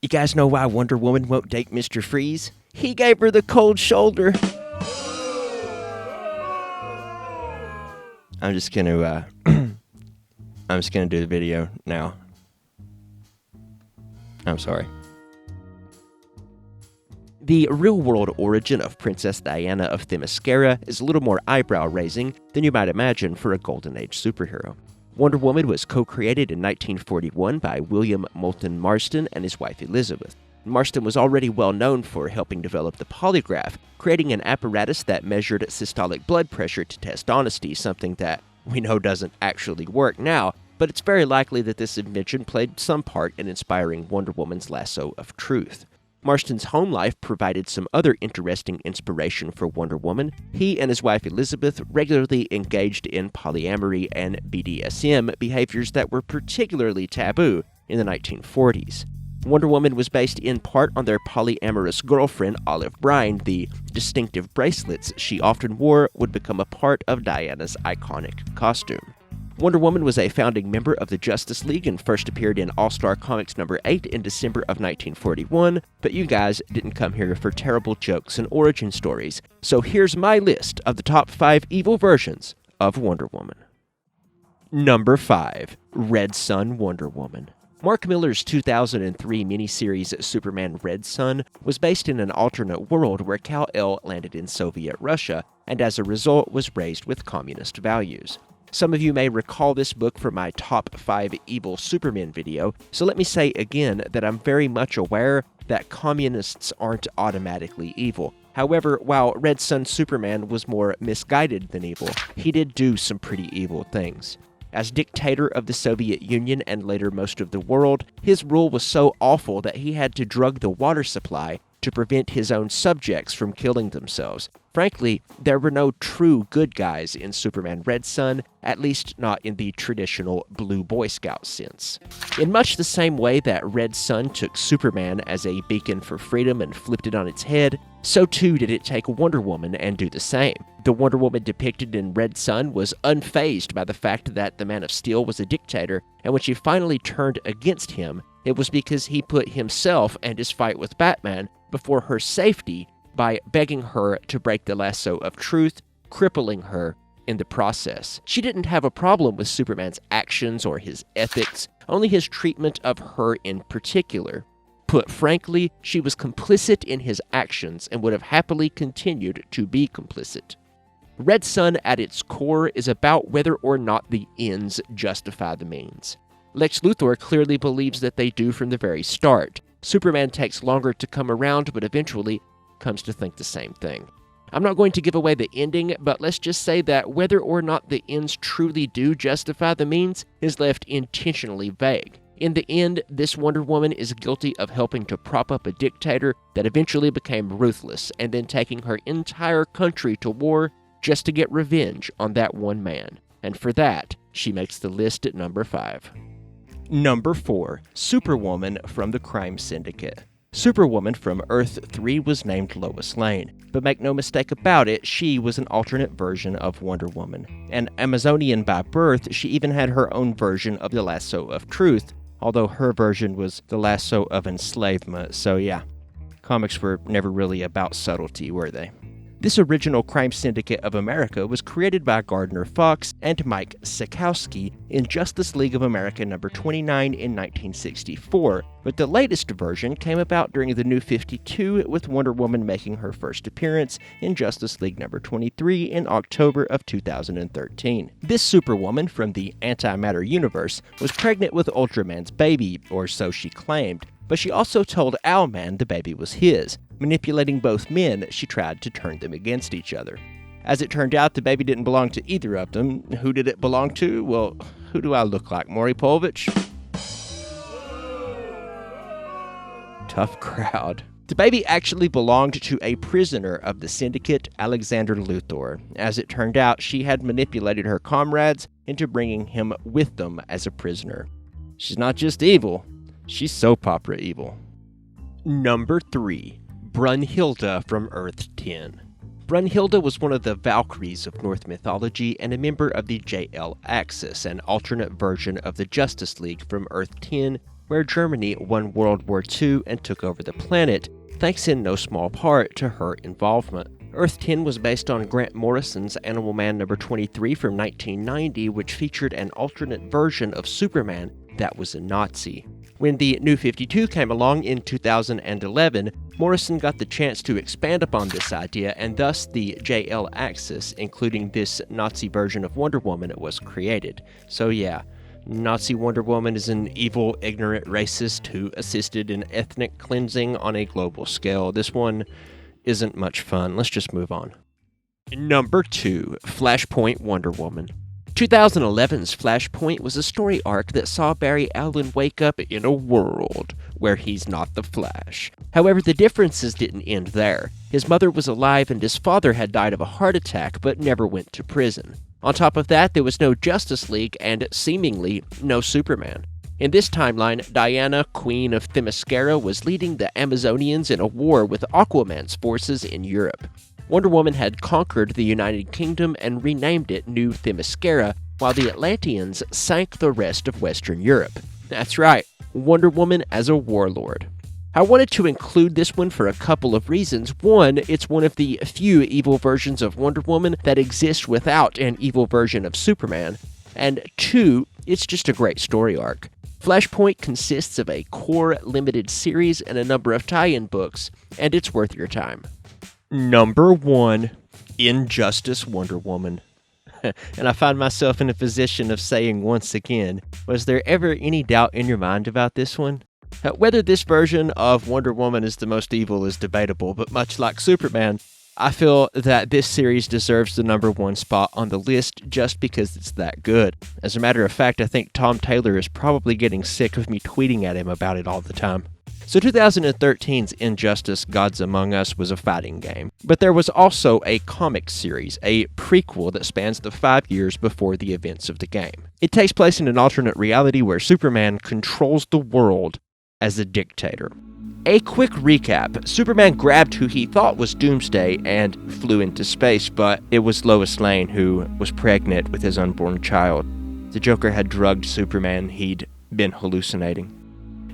You guys know why Wonder Woman won't date Mr. Freeze? He gave her the cold shoulder. I'm just gonna do the video now. I'm sorry. The real-world origin of Princess Diana of Themyscira is a little more eyebrow-raising than you might imagine for a Golden Age superhero. Wonder Woman was co-created in 1941 by William Moulton Marston and his wife Elizabeth. Marston was already well known for helping develop the polygraph, creating an apparatus that measured systolic blood pressure to test honesty, something that we know doesn't actually work now, but it's very likely that this invention played some part in inspiring Wonder Woman's lasso of truth. Marston's home life provided some other interesting inspiration for Wonder Woman. He and his wife Elizabeth regularly engaged in polyamory and BDSM behaviors that were particularly taboo in the 1940s. Wonder Woman was based in part on their polyamorous girlfriend Olive Bryne. The distinctive bracelets she often wore would become a part of Diana's iconic costume. Wonder Woman was a founding member of the Justice League and first appeared in All-Star Comics number 8 in December of 1941, but you guys didn't come here for terrible jokes and origin stories, so here's my list of the top 5 evil versions of Wonder Woman. Number 5. Red Sun Wonder Woman. Mark Millar's 2003 miniseries Superman Red Sun was based in an alternate world where Kal-El landed in Soviet Russia and as a result was raised with communist values. Some of you may recall this book from my top 5 evil Supermen video, so let me say again that I'm very much aware that communists aren't automatically evil. However, while Red Sun Superman was more misguided than evil, he did do some pretty evil things. As dictator of the Soviet Union and later most of the world, his rule was so awful that he had to drug the water supply to prevent his own subjects from killing themselves. Frankly, there were no true good guys in Superman Red Sun, at least not in the traditional Blue Boy Scout sense. In much the same way that Red Sun took Superman as a beacon for freedom and flipped it on its head, so too did it take Wonder Woman and do the same. The Wonder Woman depicted in Red Sun was unfazed by the fact that the Man of Steel was a dictator, and when she finally turned against him, it was because he put himself and his fight with Batman before her safety by begging her to break the lasso of truth, crippling her in the process. She didn't have a problem with Superman's actions or his ethics, only his treatment of her in particular. Put frankly, she was complicit in his actions and would have happily continued to be complicit. Red Sun at its core is about whether or not the ends justify the means. Lex Luthor clearly believes that they do from the very start. Superman takes longer to come around, but eventually comes to think the same thing. I'm not going to give away the ending, but let's just say that whether or not the ends truly do justify the means is left intentionally vague. In the end, this Wonder Woman is guilty of helping to prop up a dictator that eventually became ruthless and then taking her entire country to war just to get revenge on that one man. And for that, she makes the list at number 5. Number 4. Superwoman from the Crime Syndicate. Superwoman from Earth-3 was named Lois Lane, but make no mistake about it, she was an alternate version of Wonder Woman. An Amazonian by birth, she even had her own version of the lasso of truth, although her version was the lasso of enslavement, so yeah, comics were never really about subtlety, were they? This original Crime Syndicate of America was created by Gardner Fox and Mike Sekowsky in Justice League of America number 29 in 1964, but the latest version came about during the New 52 with Wonder Woman making her first appearance in Justice League number 23 in October of 2013. This Superwoman from the Antimatter universe was pregnant with Ultraman's baby, or so she claimed, but she also told Owlman the baby was his. Manipulating both men, she tried to turn them against each other. As it turned out, the baby didn't belong to either of them. Who did it belong to? Well, who do I look like, Maury Povich? Tough crowd. The baby actually belonged to a prisoner of the syndicate, Alexandra Luthor. As it turned out, she had manipulated her comrades into bringing him with them as a prisoner. She's not just evil, she's soap opera evil. Number 3. Brunnhilde from Earth-10. Brunnhilde was one of the Valkyries of Norse mythology and a member of the JL Axis, an alternate version of the Justice League from Earth-10, where Germany won World War II and took over the planet, thanks in no small part to her involvement. Earth 10 was based on Grant Morrison's Animal Man number 23 from 1990, which featured an alternate version of Superman that was a Nazi. When the New 52 came along in 2011, Morrison got the chance to expand upon this idea, and thus the JL Axis, including this Nazi version of Wonder Woman, was created. So yeah, Nazi Wonder Woman is an evil, ignorant racist who assisted in ethnic cleansing on a global scale. This one isn't much fun. Let's just move on. Number 2, Flashpoint Wonder Woman. 2011's Flashpoint was a story arc that saw Barry Allen wake up in a world where he's not the Flash. However, the differences didn't end there. His mother was alive and his father had died of a heart attack but never went to prison. On top of that, there was no Justice League and, seemingly, no Superman. In this timeline, Diana, Queen of Themyscira, was leading the Amazonians in a war with Aquaman's forces in Europe. Wonder Woman had conquered the United Kingdom and renamed it New Themyscira, while the Atlanteans sank the rest of Western Europe. That's right, Wonder Woman as a warlord. I wanted to include this one for a couple of reasons. One, it's one of the few evil versions of Wonder Woman that exist without an evil version of Superman. And two, it's just a great story arc. Flashpoint consists of a core limited series and a number of tie-in books, and it's worth your time. Number 1, Injustice Wonder Woman. And I find myself in a position of saying once again, was there ever any doubt in your mind about this one? Whether this version of Wonder Woman is the most evil is debatable, but much like Superman, I feel that this series deserves the number 1 spot on the list just because it's that good. As a matter of fact, I think Tom Taylor is probably getting sick of me tweeting at him about it all the time. So 2013's Injustice Gods Among Us was a fighting game, but there was also a comic series, a prequel that spans the 5 years before the events of the game. It takes place in an alternate reality where Superman controls the world as a dictator. A quick recap, Superman grabbed who he thought was Doomsday and flew into space, but it was Lois Lane who was pregnant with his unborn child. The Joker had drugged Superman, he'd been hallucinating.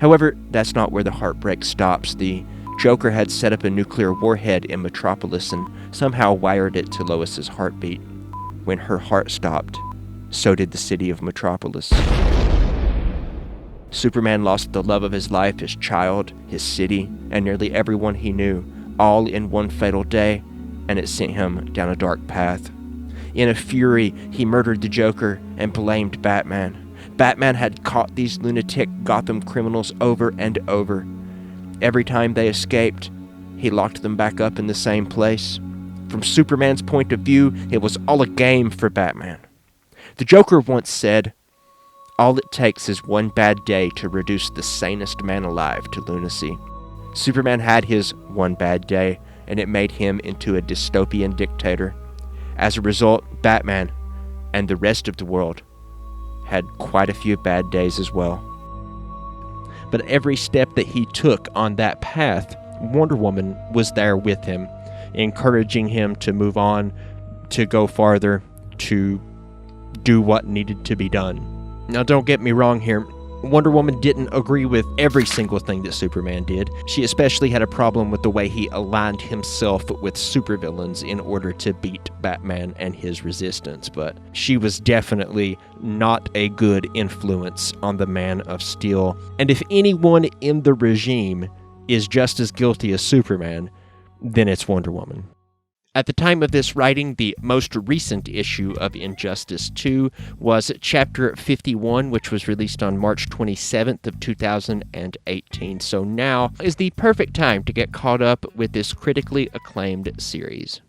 However, that's not where the heartbreak stops. The Joker had set up a nuclear warhead in Metropolis and somehow wired it to Lois's heartbeat. When her heart stopped, so did the city of Metropolis. Superman lost the love of his life, his child, his city, and nearly everyone he knew, all in one fatal day, and it sent him down a dark path. In a fury, he murdered the Joker and blamed Batman. Batman had caught these lunatic Gotham criminals over and over. Every time they escaped, he locked them back up in the same place. From Superman's point of view, it was all a game for Batman. The Joker once said, "All it takes is one bad day to reduce the sanest man alive to lunacy." Superman had his one bad day, and it made him into a dystopian dictator. As a result, Batman and the rest of the world had quite a few bad days as well. But every step that he took on that path, Wonder Woman was there with him, encouraging him to move on, to go farther, to do what needed to be done. Now, don't get me wrong here. Wonder Woman didn't agree with every single thing that Superman did. She especially had a problem with the way he aligned himself with supervillains in order to beat Batman and his resistance, but she was definitely not a good influence on the Man of Steel. And if anyone in the regime is just as guilty as Superman, then it's Wonder Woman. At the time of this writing, the most recent issue of Injustice 2 was Chapter 51, which was released on March 27th of 2018. So now is the perfect time to get caught up with this critically acclaimed series.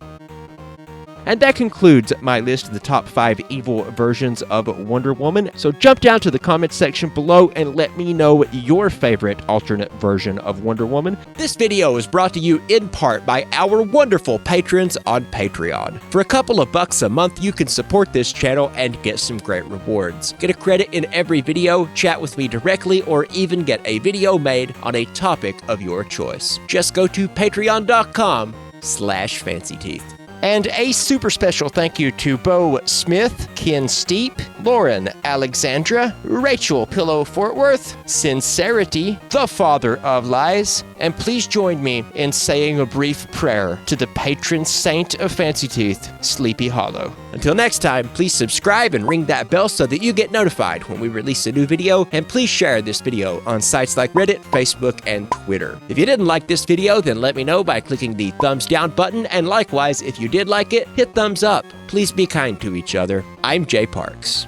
And that concludes my list of the top 5 evil versions of Wonder Woman. So jump down to the comments section below and let me know your favorite alternate version of Wonder Woman. This video is brought to you in part by our wonderful patrons on Patreon. For a couple of bucks a month, you can support this channel and get some great rewards. Get a credit in every video, chat with me directly, or even get a video made on a topic of your choice. Just go to patreon.com/fancyteeth. And a super special thank you to Bo Smith, Ken Steepe, Lauren Alexandra, Rachel Pillow Fort Worth, Sincerity, the father of lies, and please join me in saying a brief prayer to the patron saint of Fancy Tooth, Sleepy Hollow. Until next time, please subscribe and ring that bell so that you get notified when we release a new video, and please share this video on sites like Reddit, Facebook, and Twitter. If you didn't like this video, then let me know by clicking the thumbs down button, and likewise, if you did like it, hit thumbs up. Please be kind to each other. I'm Jay Parks.